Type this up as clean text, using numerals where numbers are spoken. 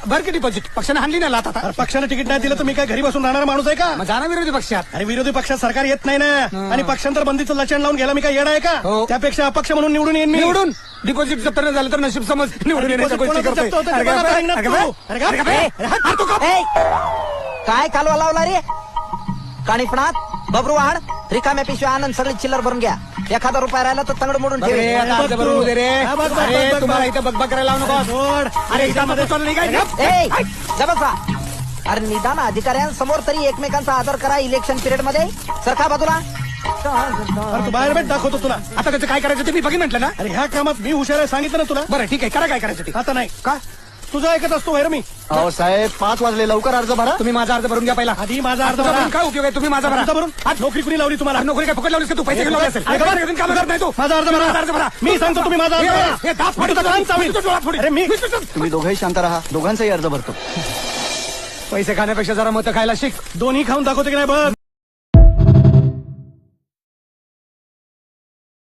भर की डिपॉझिट पक्षाने हाणली नाही लात आता. अरे पक्षाने तिकीट नाही दिलं तर मी काय घरी बसून राहणार माणूस आहे का? मग जाणार विरोधी पक्षात. अरे विरोधी पक्षात सरकार येत नाही ना, आणि पक्षांतर बंदीचं लक्षण लावून घ्यायला मी काय येडा आहे का? हो. त्यापेक्षा अपक्ष म्हणून निवडून येईन मी. निवडून डिपॉझिट जप्त नाही झालं तर नशीब समज निवडून येण्याच्या गोष्टी करतोय. अरे गप रे, अरे गप रे, अरे गप रे. अरे तू गप. काय कालवा लावला रे? काणीपणात बबरूवाड रिकाम्या पिशव्या आनंद सगळी चिल्लर भरून घ्या. 1000 रुपये राहिला तर तंगड मोडून अरे ठेव. आता अर्ज भरून दे रे. हा, बस, बस, अरे बस, बस, तुम्हाला बस. इथं बकबक करायला लावू नको. सोड. अरे इथं मध्ये चाललं नाही काय? जबसा अरे निदान अधिकाऱ्यांसमोर तरी एकमेकांचा आदर करा. इलेक्शन पिरियड मध्ये सरका बाजूला. अरे तू बाहेर भेट दाखवतो तुला. आता त्याचं काय करायचं ते मी बघी म्हटलं ना. अरे ह्या कामात मी हुशार आहे सांगितलं ना तुला. बरं ठीक आहे करा काय करायचं ते. आता नाही का तुझं ऐकत असतो बाहेर मी. अहो साहेब 5 वाजले, लवकर अर्ज भरा. तुम्ही माझा अर्ज भरून घ्या पहिला. आधी माझा अर्ज तुझा भरा. भरून काय उपयोग आहे? तुम्ही माझा भरा. तुझा भरून आज नोकरी कुणी लावली तुम्हाला? अरे नोकरी काय फुकट लावलीस का तू? पैसे घेऊन लावले असेल. अरे पैसे घेऊन काम करत नाही तू. माझा अर्ज माझा भरा. अर्ज भरा. मी सांगतो तुम्ही माझा अर्ज भरा. हे दात फाडून तुझं कान चावील. तुझं डोळा फोडील. अरे मी तुम्ही दोघंही शांत राहा, दोघांचाही अर्ज भरतो. पैसे खाण्यापेक्षा जरा मतं खायला शिक. दोन्ही खाऊन दाखवते की नाही बघ.